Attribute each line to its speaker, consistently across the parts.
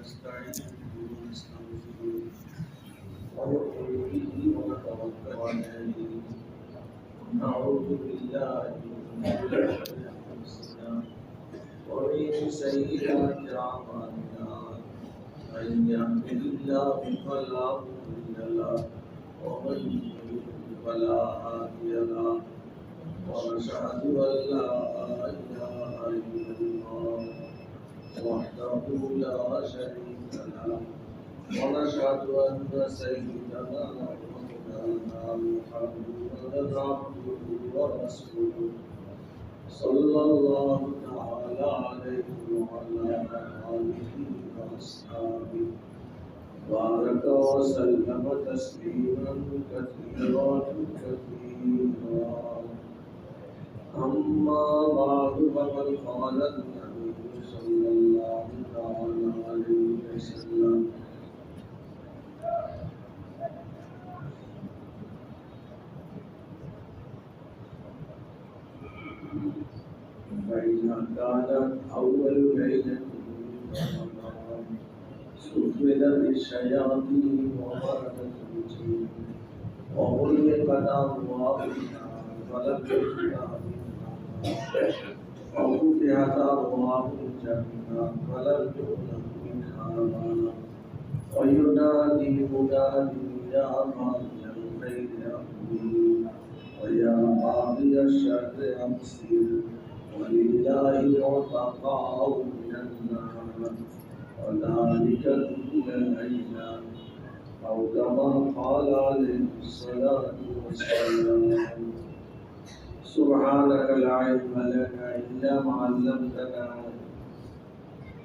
Speaker 1: ونستعينه ونستغفره ونؤمن به ونتوكل عليه ونعوذ بالله من شرور أنفسنا ومن سيئات أعمالنا من يهده الله فلا مضل له ومن يضلل فلا هادي له ونشهد أن لا إله إلا الله وحده لا شريك له ونشهد أن سيدنا ومولانا محمدا عبده ورسوله صلى الله تعالى عليه وعلى آله وأصحابه بارك وسلم تسليما كثيرا أما بعد فقد قال النبي صلى الله تعالى عليه وسلم فإذا كانت أول ليلة من رمضان سفلت الشياطين ومردت الجن وغلقت أبواب النار ولم يفتح وفتحت أبواب الجنة ولم يغلق منها باب وينادي مناد يا باغي الخير أقبل ويا باغي الشر أقصر ولله عتقاء من النار وذلك كل ليلة أو كما قال عليه الصلاة والسلام سبحانك لا علم لنا إلا ما علمتنا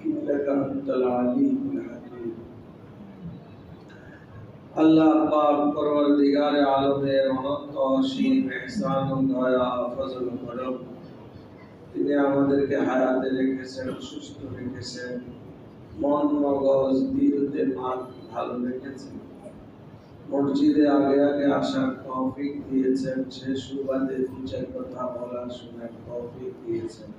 Speaker 1: إنك أنت العليم الحكيم আল্লাহ পাক পরওয়ারদিগারে আলমের অনন্ত অসীম ইহসান ও দয়া ফজল ও করম তিনি আমাদেরকে হায়াতে রেখেছেন সুস্থ রেখেছেন মন মগজ দিল দিমাগ ভালো রেখেছেন মসজিদে আগে আগে আসার তৌফিক দিয়েছেন সে সুবাদে দু চার কথা বলার শোনার তৌফিক দিয়েছেন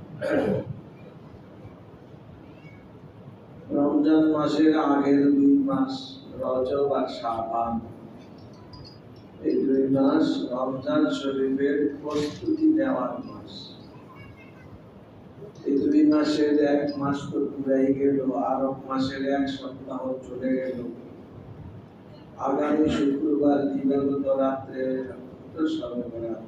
Speaker 1: রমজান মাসের আগের 2 মাস রজব আর শাবান এই 2 মাস রমজান শরীফের প্রস্তুতি নেওয়ার মাস এই 2 মাসের 1 মাস তো পুরাই গেল আর মাসের 1 সপ্তাহ চলে গেল আগামী শুক্রবার দিবাগত রাত্রে তো সবে বরাত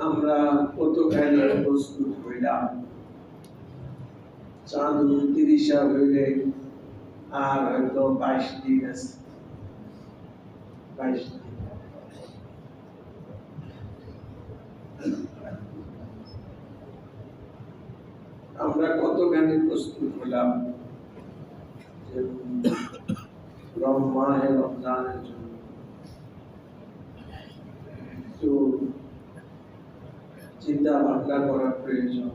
Speaker 1: আমরা কতখানি প্রস্তুত হইলাম চাঁদ 29 হইলে আর হয়তো 22 দিন আছে 22 দিন আমরা কতখানি প্রস্তুত হলাম যে রমজানের জন্য তো চিন্তা ভাবনা করার প্রয়োজন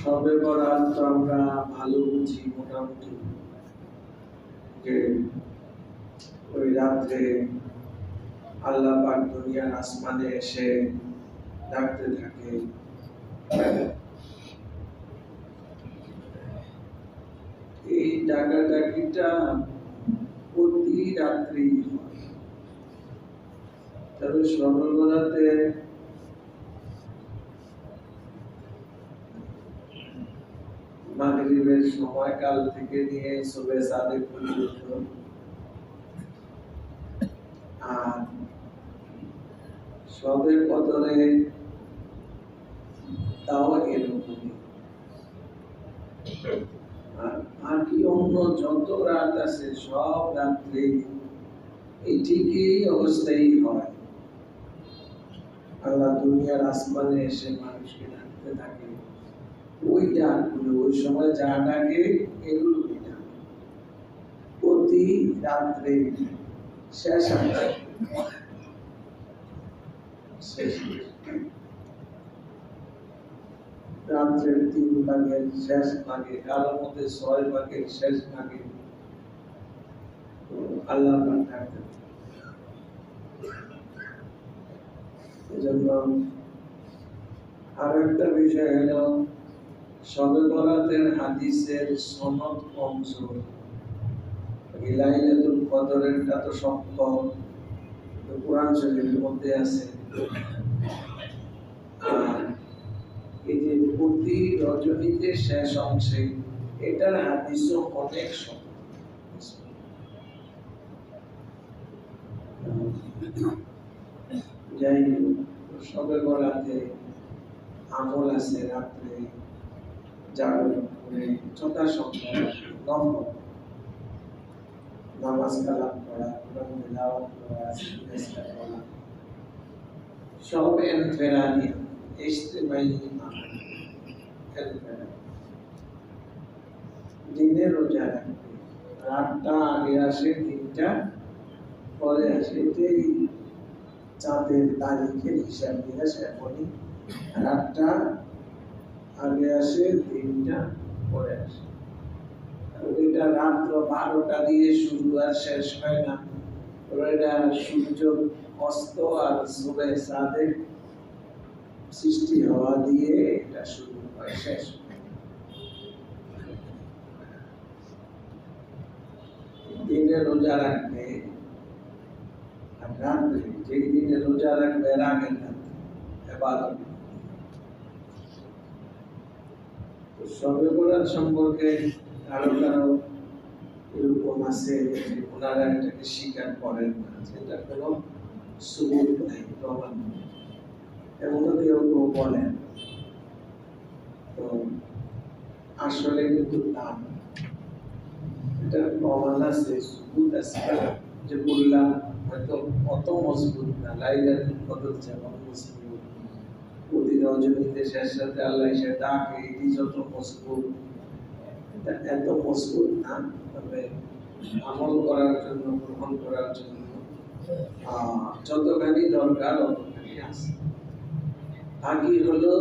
Speaker 1: সবে বরাত তো আমরা ভালো বুঝি মোটামুটি যে ওই রাত্রে আল্লাহ পাক দুনিয়ার আসমানে এসে ডাকতে থাকে এই ডাকাডাকিটা প্রতি রাত্রি তবে সর্বরাতে মাগরিবের সময়কাল থেকে নিয়ে সুবে সাদেক পর্যন্ত আর সবে কদরে তাও এরকমই আর কি অন্য যত রাত আছে সব রাত্রে এই ঠিকই অবস্থায় হয় আল্লাহ দুনিয়ার আসমানে এসে মানুষকে ডাকতে থাকে ওই ডাকগুলো ওই সময় যা ডাকে এগুলো প্রতি রাত্রে শেষ রাত্রের 3 ভাগের শেষ ভাগে কারোর মধ্যে 6 ভাগের শেষ ভাগে আল্লাহ থাকতেন। এজন্য আর একটা বিষয় হলো শবে বরাতের হাদিসের সনদ কমজোর। লাইলাতুল কদরেরটা তো শক্ত, কোরআন শরীফের মধ্যে আছে। আর এই যে প্রতি রজনীতে শেষ অংশে, এটার হাদিসও অনেক শক্ত। যাই হোক, শবে বরাতে আমল আছে, রাত্রে জাগরণ করে যথাসম্ভব নফল নামাজ কালাম পড়া, কোরআন তেলাওয়াত করা, ইস্তিগফার করা, সব এনফেরানি ইজতিমাই এনফেরানি। দিনে রোজা রাখবে, রাতটা আগে আসে, দিনটা পরে আসে। এটাই চাঁদের তারিখের হিসাব নিকাশ। এখনই রাতটা আগে আসে, দিনটা পরে আসে। এটা রাত্র 12টা দিয়ে শুরু আর শেষ হয় না। এটা সূর্য অস্ত আর সুবে সাদেক সৃষ্টি হওয়া দিয়ে এটা শুরু হয়, শেষ হয়। দিনে রোজা রাখবে আর রাত্রে, যেই দিনে রোজা রাখবে এর আগের রাত্রে ইবাদত। শবে বরাত সম্পর্কে কারো কারো এরকম আছে ওনারা এটাকে স্বীকার করেন না, যেটা কোনো সুবুত নাই, প্রমাণ নেই, এমনও কেউ কেউ বলেন। তো আসলে কিন্তু তা না। এটা প্রমাণ আছে, সুবুত আছে, যে বললাম হয়তো অত মজবুত না। লাইলাতুল কদর যেমন মজবুত, প্রতি রজনীতে শেষ রাতে আল্লাহ এসে ডাকে, এটি যত মজবুত, এটা এত মজবুত না। তবে আমল করার জন্য, গ্রহণ করার জন্য যতখানি দরকার ততখানি আছে। বাকি হলো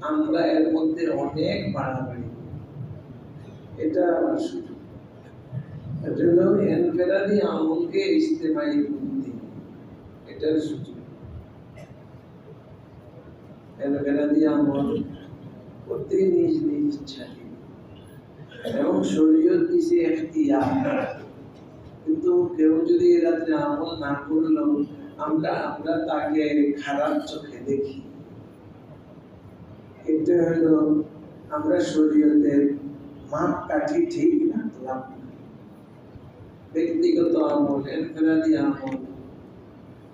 Speaker 1: আমরা এর মধ্যে অনেক বাড়াবাড়ি, এটা আমার সুযোগ। এজন্য এনফেরাদি আমলকে ইজতিমাই বুদ্ধি, এটার সুযোগ। এনফেরাদি আমল করতে নিজ নিজ ইচ্ছা এবং শরীয়ত দিছে ইখতিয়ার। কিন্তু কেউ যদি রাত্রে আমল না করলো, আমরা তাকে খারাপ চোখে দেখি। এটা হলো আমরা শরীয়তের মাপকাঠি ঠিক রাখলাম। ব্যক্তিগত আমল, ইনফিরাদি আমল,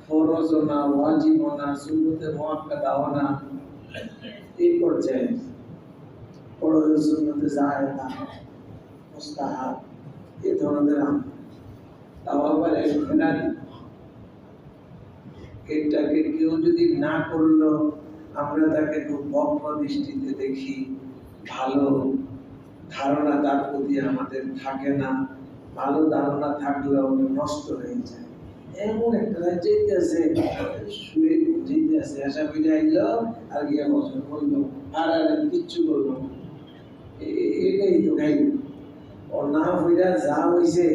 Speaker 1: ফরজ না, ওয়াজিব না, সুন্নতে মুআক্কাদা না, এই পর্যায়ে ফরজ সুন্নতে জায়েদা, মুস্তাহাব, এই ধরনের আমল। তাও আবার ইনফিরাদি, এটাকে কেউ যদি না করলো, আমরা তাকে খুব বক্র দৃষ্টিতে দেখি, ভালো ধারণা তার প্রতি আমাদের থাকে না। ভালো ধারণা থাকলেও নষ্ট হয়ে যায়। এমন একটা যেতে আছে, শুয়ে যেতে আছে, আশা ফিরে আইলো আর গিয়া বছর বললো, আর কিচ্ছু বললো, এটাই তো খাইল। ও না ফিরা যা হয়েছে,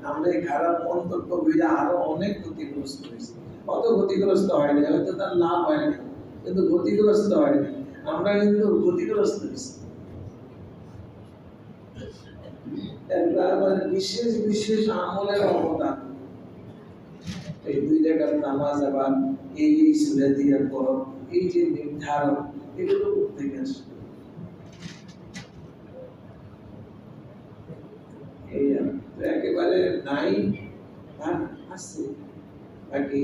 Speaker 1: আমরা খারাপ মন্তব্য ফিরে আরো অনেক ক্ষতিগ্রস্ত হয়েছে। কত ক্ষতিগ্রস্ত হয়নি, হয়তো তার লাভ হয়নি, কিন্তু ক্ষতিগ্রস্ত হয়নি। আমরা কিন্তু ক্ষতিগ্রস্ত হয়েছি। বিশেষ বিশেষ আমলের অবদান, এই 2 রাকাত নামাজ, আবার এই সূরা দিয়ে পড়ো, এই যে নির্ধারণ, এগুলো করতে গেছে। এই একেবারে নাই আছে। বাকি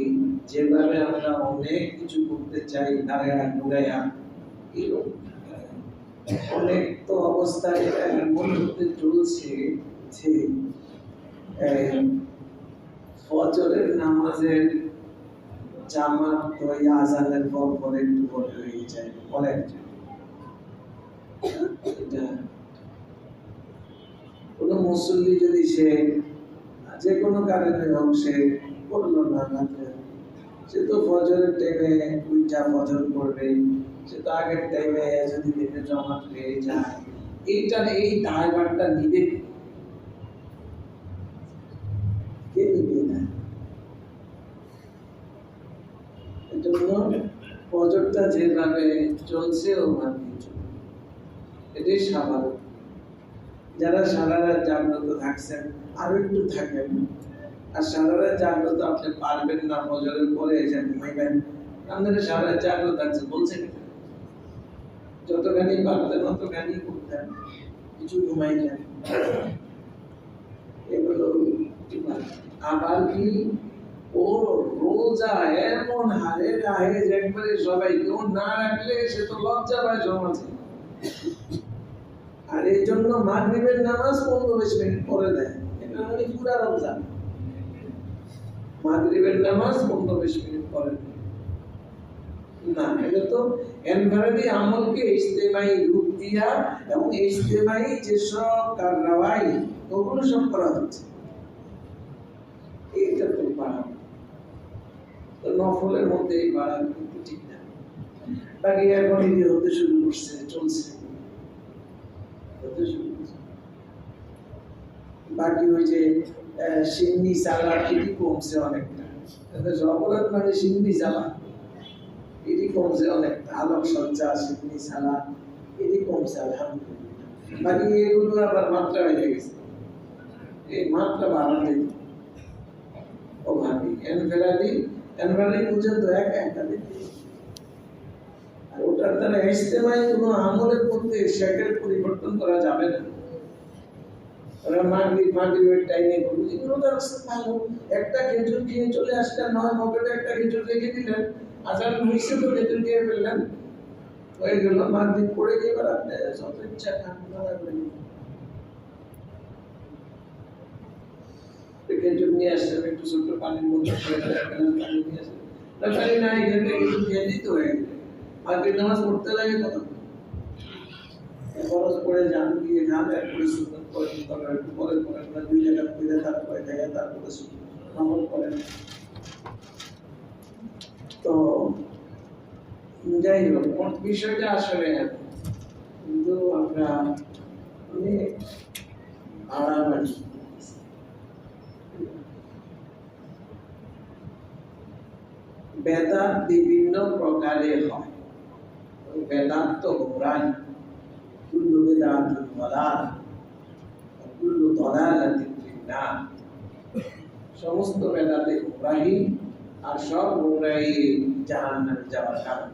Speaker 1: যেভাবে আমরা অনেক কিছু করতে চাই, দাঁড়ায়া ঘুরাইয়া, এরকম অনেক তো অবস্থায় এমন হতে চলছে যে ফজরের নামাজের জামাত তো আজানের পর একটু পরে হয়ে যায়। অনেক কোনো মুসল্লি যদি সে যে কোনো কারণে হোক সে করলো না, সে তো ফজরের টাইমে দুইটা ফজর করবে, সে তো আগের টাইমে যদি দিনে জমা হয়ে যায়, এই দায়ভারটা নিবে। কে নিবে না? এজন্য ফজরটা যেভাবে চলছে ওভাবে চলবে, এটাই স্বাভাবিক। যারা সারা রাত জাগ্রত থাকছেন আরো একটু থাকেন, আর সারা রাত জাগ্রত আপনি পারবেন না, ফজরের পরে এসে ঘুমাইবেন, আপনারা সারা রাত জাগ্রত থাকছেন বলছেন যতখানি পারতেন অতখানি করতেন, কিছু ঘুমাইতেন, এগুলো আবার কি ও রোজা এমন হারে রাহে যে একবারে সবাই কেউ না রাখলে সে তো লজ্জা পায় সমাজে। আর এই জন্য মাগরিবের নামাজ 15-20 মিনিট পরে দেয়, এটা মানে পুরা রমজান। মাগরিবের নামাজ 15-20 মিনিট পরে না, এটা তো এনভারদি আমলকে ইজতেমাই রূপ দিয়া এবং ইজতেমাই যেসব কাররাওয়াই ওগুলো সব করা হচ্ছে, এইটা তো বাড়া। তো নফলের মধ্যে এই বাড়া কিন্তু ঠিক না। বাকি এখন এই যে হতে শুরু করছে, চলছে, বাকি ওই যে সিন্নি চালা এটি কমছে অনেকটা, অপরাধ মানে সিন্নি চালা এটি কমছে অনেকটা, আলোক সজ্জা সিন্নি চালা এটি কমছে আলহামদুলিল্লাহ। বাকি এগুলো আবার মাত্রা হয়ে গেছে, এই মাত্রা বাড়াতে ও ভাবি এনভেরালি পর্যন্ত একটা দিতে, আর ওটার দ্বারা ইজতেমাই কোনো আমলের মধ্যে শেখের পরিবর্তন করা যাবে না। ওরা মাগরিবের টাইমে করবে, এগুলো তো ভালো। একটা খেজুর খেয়ে চলে আসলেন, নয় পকেটে একটা খেজুর রেখে দিলেন, আজান হয়েছে তো খেজুর খেয়ে ফেললেন, হয়ে গেল। মাগরিব পড়ে গিয়ে এবার আপনি যত ইচ্ছা খান, খেজুর নিয়ে আসলেন, একটু ছোট্ট পানির মধ্যে পানি নিয়ে আসলেন, পানি না এখানে কিছু খেয়ে দিতে হয়ে গেলে মাগরিব নামাজ পড়তে লাগে কত খরচ করে যান, দিয়ে যান, এরপরে সুন্নত করেন, তারপর একটু পরে করেন না, 2 জায়গা ফিরে তারপরে খাইয়া তারপরে আমল করেন। তো যাই হোক, বিষয়টা আসলে কিন্তু আমরা অনেক বাড়াবাড়ি। বেদাত বিভিন্ন প্রকারের হয়, বেদাত তো গোমরাহি, কুল্লু বিদআতিন দালাল ওয়া কুল্লু দালালাতিন ফিন্নার। সমস্ত বেদাতে গোমরাহি, আর সব গোমরাহি জাহান্নামে যাওয়ার কারণ।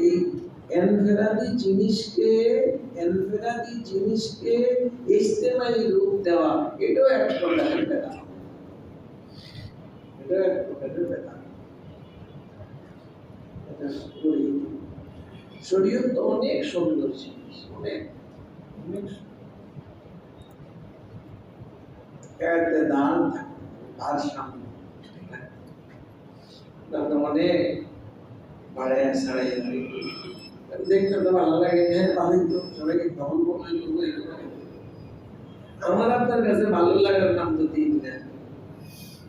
Speaker 1: এই এনফেরাদি জিনিসকে ইজতেমাই রূপ দেওয়া, এটাও এক প্রকারের বেদাত, এটাও এক প্রকারের বেদাত। শরীয়ত তো অনেক সুন্দর জিনিস, অনেক এতেদাল থাকে ভারসাম্য, অনেক বাড়ায় ছাড়াই দেখতে তো ভালো লাগে, হ্যাঁ ভালোই তো, সবাইকে ভ্রমণ করলে আমার আপনার কাছে ভালো লাগার নাম তো দিন না,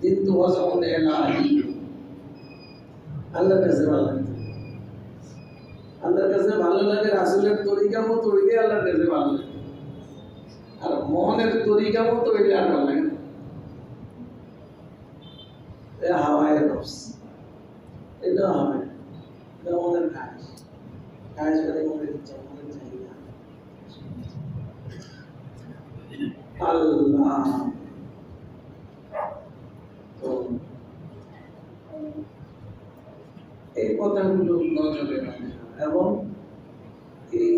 Speaker 1: কিন্তু ওয়াজাউন এলাহি, আল্লাহর কাছে ভালো লাগে, আল্লাহর কাছে ভালো লাগে। রাসূলের তরিকা মতো ওইটাই আল্লাহর কাছে ভালো লাগে, আর মনের তরিকা মতো ওইটা আর ভালো লাগে না। হাওয়ায় নফস, এটা হাওয়ায়, এটা মনের কাজ, কাজ করে মনের ইচ্ছা, মনের চাহিদা। আল্লাহ তো এই কথাগুলো নজরে রাখা, এবং এই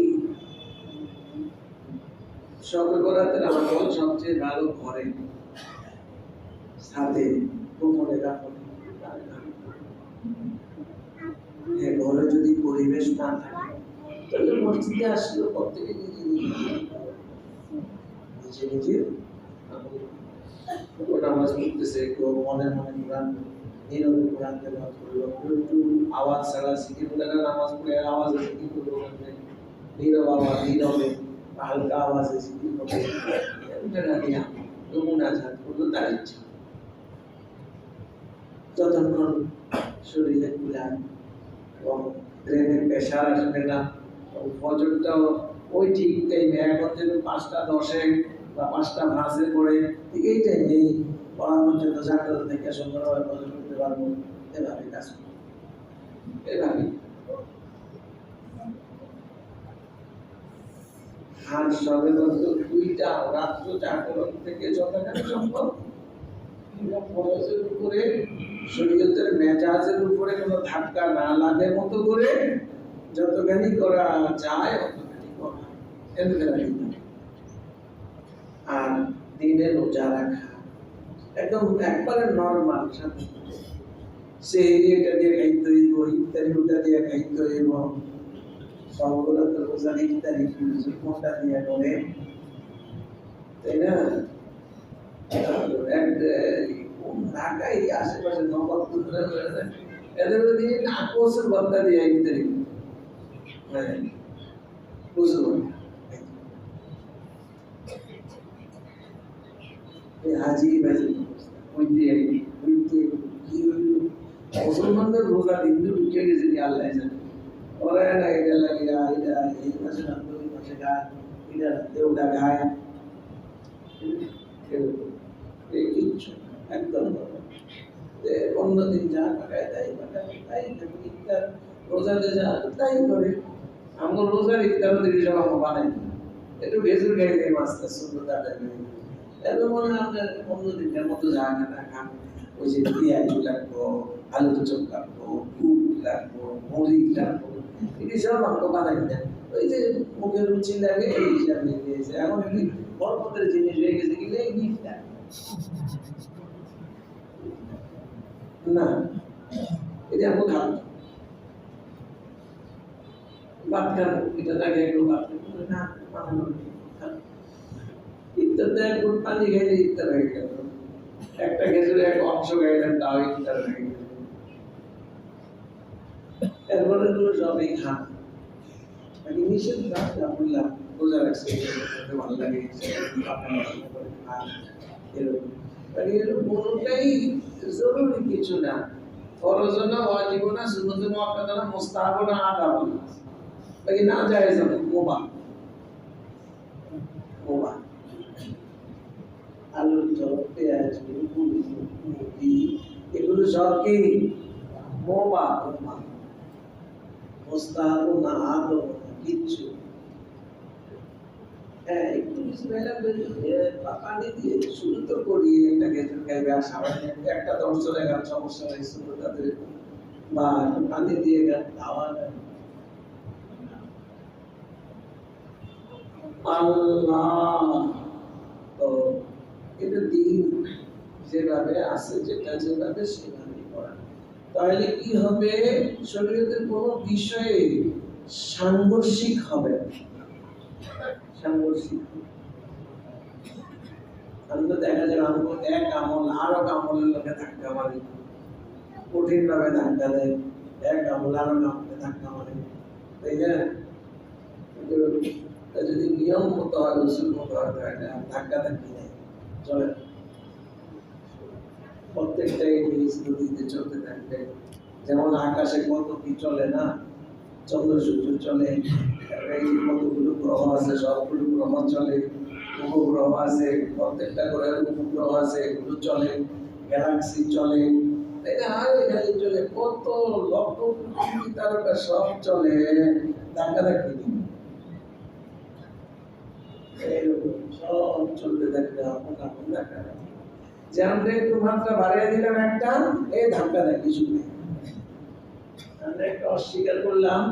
Speaker 1: শবে বরাতের আমল সবচেয়ে ভালো ঘরে, ছাদে, গোপনে রাখুন। ঘরে যদি পরিবেশ না থাকে তাহলে মসজিদে আসলে প্রত্যেকে নিজে নামাজ পড়তেছে, কেউ মনে মনে কোরআন নীরবে কোরআন তেলাওয়াত করলো, একটু আওয়াজ ছাড়া সিকির বলে নামাজ পড়ে আওয়াজে সিকির করলো, নীরব আওয়াজ, নীরবে হালকা আওয়াজে সিকির করলো, এটা না দিয়া মুনাজাত করলো তার ইচ্ছা। যতক্ষণ শরীরে কুলান এবং ট্রেনের প্রেশার আসবে না, ফজরটাও ওই ঠিক টাইমে এখন যেন 5:10 বা 5:05 পরে ঠিক এই টাইমে পড়া পর্যন্ত জাগ্রত থেকে সুন্দরভাবে ফজর করতে পারবো। এভাবে কাজ করবো, এভাবে। আর সবে বলতো 2টা রাত্র জাগরণ থেকে যতখানি সম্ভব ফরজের উপরে শরীয়তের মেজাজের উপরে কোনো ধাক্কা না লাগে মতো করে যতখানি করা যায় অতখানি করা, আর দিনে রোজা রাখা একদম একবারে নর্মাল সাথে সেই এটা দিয়ে খাইতে হইব, ইত্যাদি ওটা দিয়ে খাইতে হইব, সবগুলো তো রোজার ইত্যাদি কোনটা দিয়ে করে, তাই না? ঢাকায় আশেপাশে নবাবপুর এদের ওদিকে নাকোসের বন্ধা দিয়ে ইত্যাদি বুঝলো হাজি বাজি মুসলমানদের রোজা হিন্দু ঢুকে গেছে কি আল্লাহ জানে। ওরা না এটা লাগে এটা এই মাসে না ওই মাসে গায়, এটা দেউটা গায়, কিচ্ছু একদম অন্যদিন যা পাকায় তাই তাই ইফতার রোজাতে যা তাই করে। আমার রোজার ইফতারও দেখি সব আমার বানাই একটু ভেজুর খাই দেয় মাছটা সুন্দর কাটা এত মনে হয় আপনার অন্যদিনের মতো যা না খান, ওই যে পেঁয়াজ লাগবো, আলু চপ লাগবো, দুধ লাগবো, মরিচ লাগবো, এটি সব আমাকে বানাই দেন। ওই যে মুখের রুচি লাগে এই হিসাবে দিয়েছে। এখন এমনি বরপথের জিনিস হয়ে গেছে কিনে ইফতার না, এটা আমি খাবো ভাত খাবো, এটা তাকে একটু ভাত খাবো না, ইফতারতে একটু পানি খাইলে ইফতার হয়ে গেল, একটা খেজুরে এক অংশ খাইলেন তাও ইফতার হয়ে গেল। এরপরে গুলো সবই খান, নিষেধ না বললাম রোজা রাখছে ভালো লাগে কোনোটাই জরুরি কিছু না, ফরজ না, ওয়াজিব না, সুন্নত মুআক্কাদা না, মুস্তাহাব না, আদাব না, বাকি না জায়েজ না, মুবাহ। মুবাহ আলুর চপ, পেঁয়াজ, মুড়ি এগুলো সব কি মুবাহ, মুস্তাহাব না, আদাব না, কিচ্ছু। হ্যাঁ একটু কিছু পানি দিয়ে শুরু তো করি, একটা খেজুর খাইবে আর সামান্য একটা দর্শ লাগার সমস্যা নেই, শুধু তাদের বা পানি দিয়ে খাওয়া যায়। আল্লাহ তো এটা দিন যেভাবে আছে, যেটা যেভাবে সেভাবে করা, তাহলে কি হবে? শরীয়তের কোনো বিষয়ে সাংঘর্ষিক হবে, দেখা যায় এক আমল আরো আমলের লোকে ধাক্কা মারে, কঠিন ভাবে ধাক্কা দেয়, এক আমল আরো আমলে ধাক্কা মারে, তাই না? যদি নিয়ম মতো হয়, উসুল মতো হয়, ধাক্কা ধাক্কি নেই, চলে প্রত্যেকটাই নিজ নদীতে চলতে থাকবে। যেমন আকাশে কত কি চলে না, চন্দ্র সূর্য চলে, এই কতগুলো গ্রহ আছে সবগুলো গ্রহ চলে, উপগ্রহ আছে প্রত্যেকটা গ্রহের উপগ্রহ আছে এগুলো চলে, গ্যালাক্সি চলে, এটা খালি চলে, কত লক্ষ কোটি তারকা সব চলে, ধাক্কা ধাক্কি সব চলতে থাকবে, আপন আপন ধাক্কা যে আমরা একটু মাত্রা বাড়িয়ে দিলাম একটা, এই ধাক্কা ধাক্কি শুনে আমরা একটা অস্বীকার করলাম,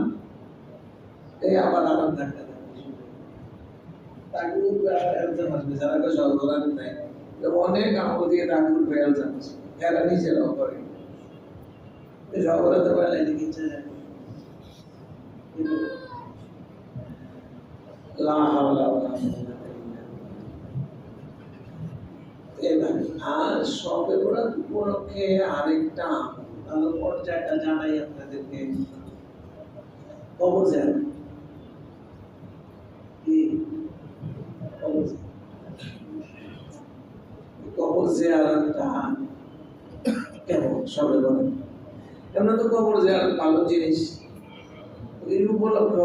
Speaker 1: এই আবার আবার ধাক্কা ধাক্কি শুনে তাগুর এলজাম আসবে, যারা কেউ সর্বদান নাই অনেক আমল দিয়ে তাগুর এলজাম আসবে, এরা নিজেরাও করে সর্বদাতে পারলে কিনছে লা হাওলা ওয়ালা কুওয়াতা ইল্লা বিল্লাহ। আর সবে বরাত উপলক্ষে আরেকটা ভালো পর্যায়টা জানাই আপনাদেরকে, কবর জিয়ারত। কবর জিয়ারতটা কেমন? সবে বরাত এমন তো কবর জিয়ারত ভালো জিনিস, এই উপলক্ষ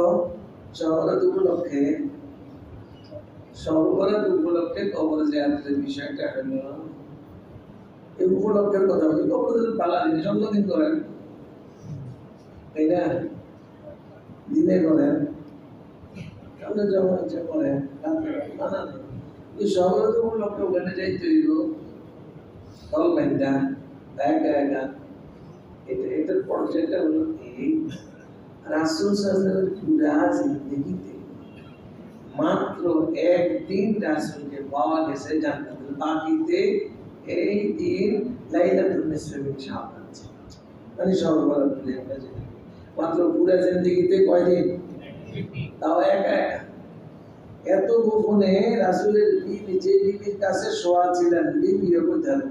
Speaker 1: শহরের উপলক্ষে সর্বরাত উপলক্ষে কবর জিয়ারতের বিষয়টা হলো এই উপলক্ষের কথা বলি। কবর পালা জিনিস অন্যদিন করেন, তাই না? দিনে করেন, সামনে জমা হচ্ছে করেন, এই শহরের উপলক্ষে ওখানে যাইতে হইল দল বান্ধা একা একা। এটার পর্যায়টা হলো এই রাসূল সাল্লাল্লাহু আলাইহি ওয়াসাল্লামের জিন্দেগিতে মাত্র একদিন রাসূলকে পাওয়া গেছে জান্নাতুল বাকিতে, এই দিন লাইলাতুল নিসফে মিন শাবান, মানে সর্বরাত মাত্র পুরা জিন্দেগিতে কয়দিন, তাও একা একা। এত গোপনে রাসূলের বিবি যে বিবির কাছে শোয়া ছিলেন, বিবিও কোথায়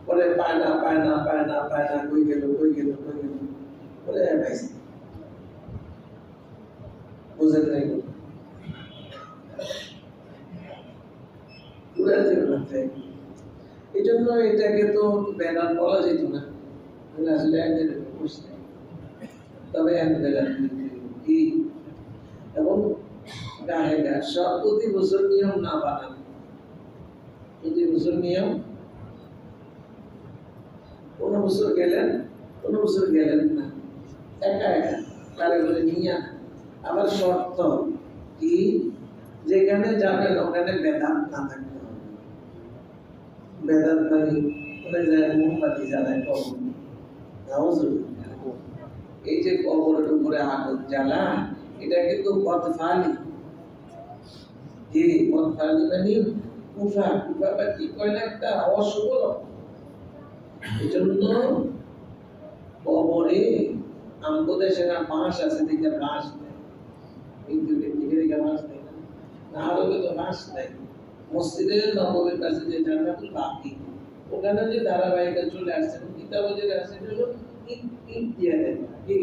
Speaker 1: বলে পায় না পায় না পায় না পায় না, কই গেল কই গেল কই গেল বলে পাইছি, বুঝেন নাই পুরা জীবনাতে। এই জন্য এটাকে তো ব্যানার বলা যেত না, আসলে একদিন বুঝতে, তবে কি এবং গাহেগা সব প্রতি বছর নিয়ম না বানান, প্রতি বছর নিয়ম, কোনো বছর গেলেন কোনো বছর গেলেন না, একা একা তারে বলে নিয়ে। আবার শর্ত কি, যেখানে যাবেন ওখানে বেদাত না থাকতে হবে। বেদাত মানে ওখানে যায় মোমবাতি জ্বালায় কবর, এই যে কবরের উপরে আগুন জ্বালা, এটা কিন্তু বদফালি। জি, বদফালি মানে কুফা, কুফা বা কি কয় না, একটা অশুভ লক্ষণ। এই জন্য কবরে আমগো দেশে না বাঁশ আছে, দিকে বাঁশ নেই, কিন্তু দিকে বাঁশ নেই না, আরবে তো বাঁশ নেই। মসজিদের নববীর কাছে যে জান্নাতুল বাকি, ওখানে যে ধারাবাহিক চলে আসছে, কিতাব যে আছে হলো ইট দিয়ে দেয় কি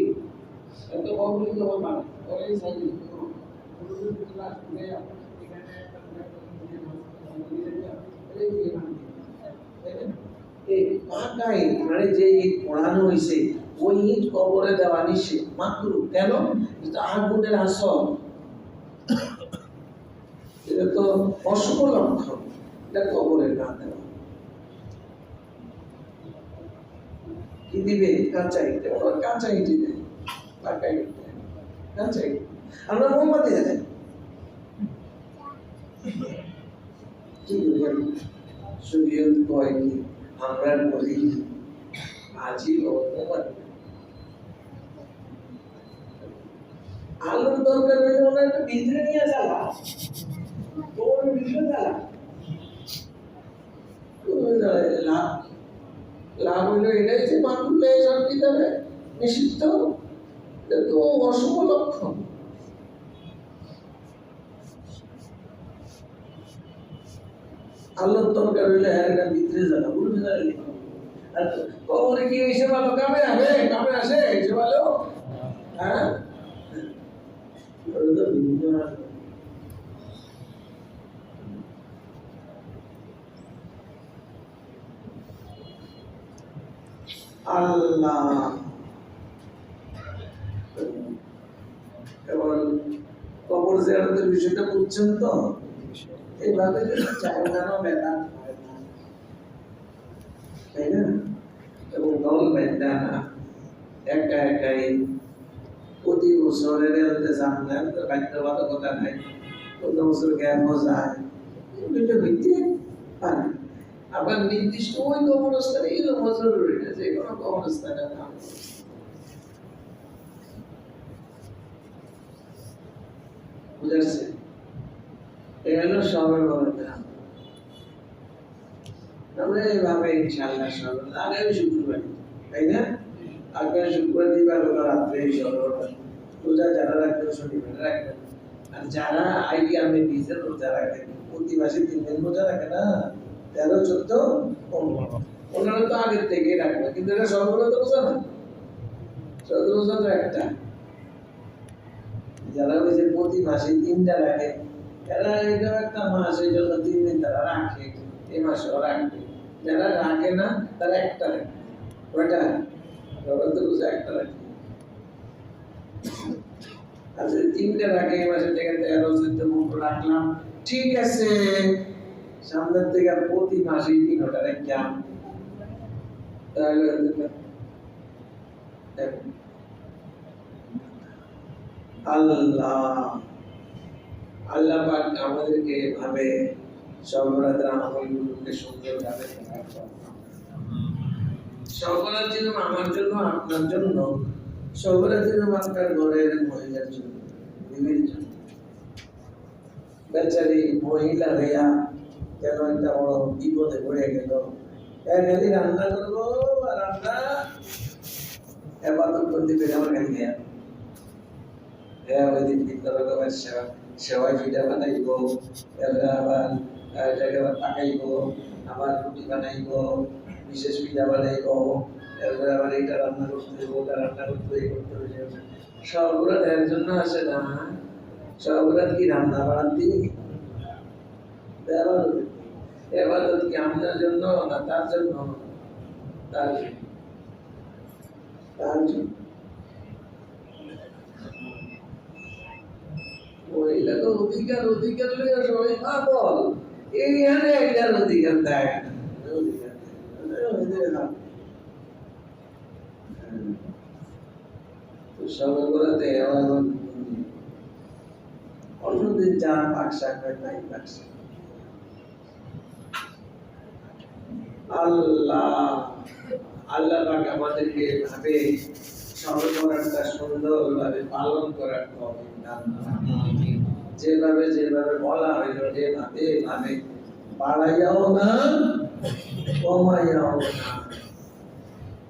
Speaker 1: এত কমপ্লিট হবে না, ওই সাইড মানে যে ইট পড়ানো হয়েছে ওই ইট কবরে দেওয়া নিষেধ মাকরু। কেন? এটা আগুনের আসর, এটা তো অশুভ লক্ষণ, এটা কবরে না দেওয়া। কি দিবে? কাঁচা ইট, কাঁচা ইট দিবে, পাকা ইট দেয়, কাঁচা ইট। আমরা মোমবাতি দেয় কি বলবেন? শরীয়ত কয় কি, আমরা বলি আজই মোমবাতি। আলোর দরকার হলে ওরা একটা ভিতরে নিয়ে জ্বালা, তোমার ভিতরে জ্বালা লাভ, লাভ হইলো এটাই যে মাতুল্লে এসব কি যাবে নিষিদ্ধ, এটা তো অশুভ লক্ষণ। আল্লাহর দরকার হইলে একটা ভিতরে জ্বালা, বুঝতে পারলি? আর কবরে কি এসে ভালো কামে আসে, কামে আসে এসে ভালো, হ্যাঁ আল্লাহ। এবং কবর জিয়ারতের বিষয়টা বুঝছেন তো? এইভাবে চারখানা বেদা হয় না, তাই না? এবং দল বেদা না, একা একাই প্রতি বছরের ইলতিজাম নেন, বাধ্যবাধকতা নাই, কত বছর গ্যাপও যায়, এটা হইতে পারে। আবার নির্দিষ্ট ওই কবরস্থানে এলো জরুরি না, যে কোনো কবরস্থানে না। বুঝাচ্ছে? এই হলো সবের বড়টা। আমরা এইভাবে ইনশাআল্লাহ সবে আগামী শুক্রবার, তাই না? আগামী শুক্রবার দিবার রাত্রে সবে রোজা যারা রাখবেন শনিবার রাখবেন, আর যারা আমি নিজের রোজা রাখেন প্রতি মাসে 3 দিন রোজা রাখে না, 13, 14, 15, ওনারা তো আগের থেকেই রাখবে, কিন্তু এটা সর্বদা রোজা না, সর্বদা রোজা তো একটা। যারা ওই যে প্রতি মাসে 3টা রাখে, এরা এটা একটা মাস, এই জন্য 3 দিন তারা রাখে, এই মাসেও রাখবে। যারা রাখে না তারা একটা রাখে, ওটা রোজা একটা রাখে। আচ্ছা 3টার আগে মাসে থেকে 13-14 মতো রাখলাম, ঠিক আছে। সামনের থেকে প্রতি মাসে 3টা রাখলাম, তাহলে আল্লাহ আল্লাহ পাক আমাদেরকে ভাবে সর্বরাত্র আমলগুলোকে সুন্দরভাবে সর্বরাত্রি আমার জন্য, আপনার জন্য, সর্বরাত্রি আপনার ঘরের মহিলার জন্য, বিবির জন্য। বেচারি মহিলা হইয়া যেন একটা বড় বিপদে পড়ে গেল, খালি রান্না করবো আর আমরা এবাদত করতে পেরে আমার খালি গেয়া ওই দিন 3 রকমের সেবাই পিঠা বানাইবো, আবার এটাকে আবার পাকাইবো, আবার রুটি বানাইবো, বিশেষ পিঠা বানাইবো, এরপরে আবার এটা রান্না করতে হইব, ওটা রান্না করতে হইব। সবগুলো দেওয়ার জন্য আসে না, সবগুলো কি রান্না বাড়াতে এবাদত কি আপনার জন্য না তার জন্য? তার জন্য। মহিলা তো অধিকার লইয়া সবাই পাগল, এইখানে একটার অধিকার দেয় সবগুলোতে অন্যদিন যা পাকশাক হয় তাই পাকশাক। আল্লাহ পাক আমাদেরকে ভাবে সর্বরাত্রা সুন্দরভাবে পালন করার তৌফিক দান করুন। যেভাবে বলা হইল যেভাবে বাড়াইয়াও না কমাইয়াও না,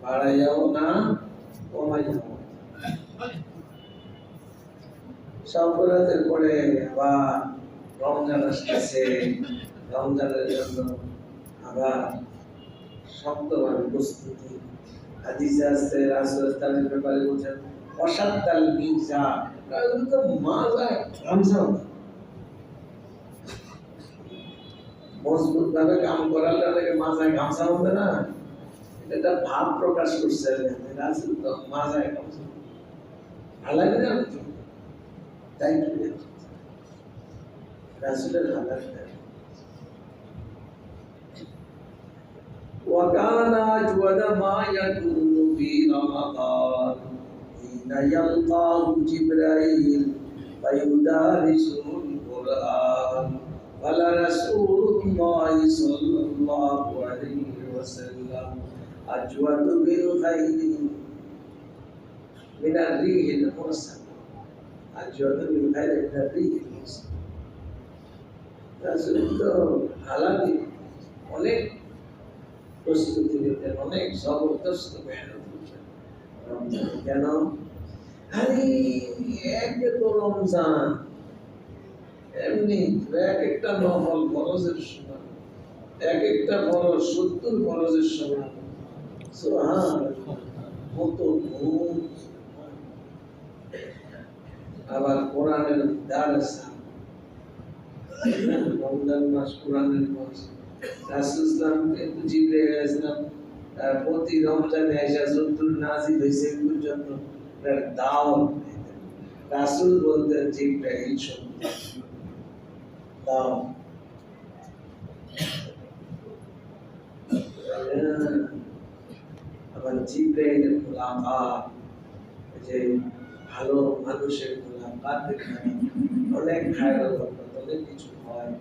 Speaker 1: বাড়াইয়াও না কমাইয়াও। সর্বরাতের পরে আবার রমজান আসতেছে, রমজানের জন্য আবার শক্তভাবে প্রস্তুতি। হাদিসে আছে রাসূল তাআলার ব্যাপারে বলেন ওয়াশাদ্দাল মিজান, তো মাজায় গামছা মজবুত ভাবে কাম করালে তাকে মাজায় গামছা হবে না, এটা ভাব প্রকাশ করছে রাসূল তো মাজায় গামছা হালাল না, তাই কি রাসূলের হালাল। وكان أجود ما يكون في رمضان حين يلقاه جبريل فيدارسه القرآن ولرسول الله صلى الله عليه وسلم أجود بالخير من الريح المرسل، أجود بالخير من الريح المرسل। রাসূল তো হালালি অনেক প্রস্তুতি নিতেন, অনেক জবরদস্ত মেহনত করতেন। কেন? আরে এক তো রমজান, এমনি এক একটা নফল ফরজের সময়, এক একটা ফরজ 70 ফরজের সময়, সুবহানাল্লাহ, কত ঘুম, আবার কোরআনের দারসা, রমজান মাস কোরআনের মাস। রাসূল সাল্লাল্লাহু জিবরাইল আলাইহিস সালাম প্রতি রমজানে আয়েশা সূরাতুল নাজিল হইছে পর্যন্ত তার দাওয়াত দিতেন। রাসূল বলতেন জিবরাইল শুনতে দাও, আবার জিবরাইলের মুলাকাত, যে ভালো মানুষের মুলাকাত অনেক খায়ের অনেক কিছু হয়।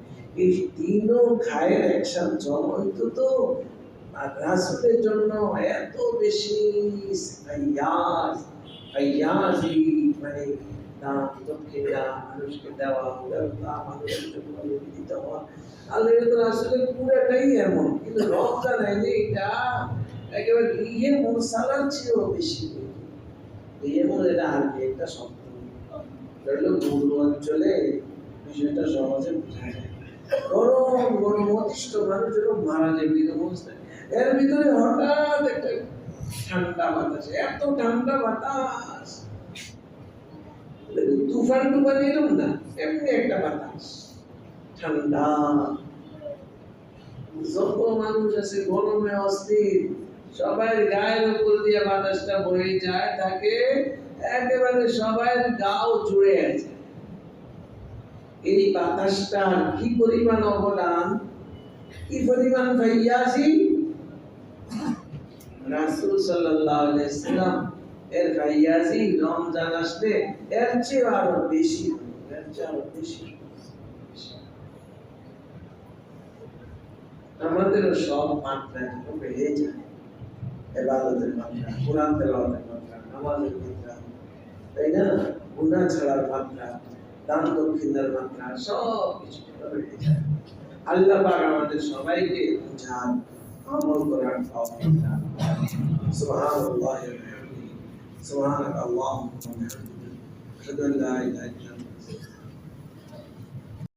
Speaker 1: এই তিনও খায়ের একসাথে জমা হইতো তো আর রাসূলের জন্য এত বেশি মানে দান দক্ষিণা মানুষকে দেওয়া, মানুষের জন্য দিতে হওয়া, আল্লাহ রাসূলের পুরোটাই এমন। কিন্তু রমজান আইলে এটা একেবারে ইয়ে মুরসালার চেয়েও বেশি, ইয়ে এটা আর কি একটা শব্দ ধরলো পূর্ব অঞ্চলে বিষয়টা সহজে বোঝা যায়। গরম অতিষ্ঠ মানুষ যখন মারা যায় অবস্থায়, এর ভিতরে হঠাৎ একটা ঠান্ডা বাতাস, এত ঠান্ডা বাতাস, তুফান এরকম না, এমনি একটা বাতাস ঠান্ডা। যত মানুষ আছে গরমে অস্থির, সবাই গায়ের উপর দিয়ে বাতাসটা বয়ে যায়, তাকে একেবারে সবাই গাও জুড়ে আছে। এই বাতাসটার কি পরিমাণ অবদান, কি পরিমাণ ফাইয়াজি। রাসূল সাল্লাল্লাহু আলাইহি সাল্লাম এর ফাইয়াজি রমজান আসলে এর চেয়ে আরো বেশি, এর চেয়ে আরো বেশি। আমাদের সব মাত্রা বেড়ে যায়, ইবাদতের মাত্রা, কোরআন তেলাওয়াতের মাত্রা, নামাজের মাত্রা, তাই না? গুনাহ ছাড়ার মাত্রা, দান দক্ষিণার মাত্রা, সব কিছু বেড়ে যায়। আল্লাহ পাক আমাদের সবাইকে বুঝান, আমল করার তৌফিক দান করেন। সুবহানাল্লাহি ওয়া বিহামদিহি, সুবহানাকাল্লাহুম্মা ওয়া বিহামদিকা, আশহাদু আল্লা ইলাহা ইল্লা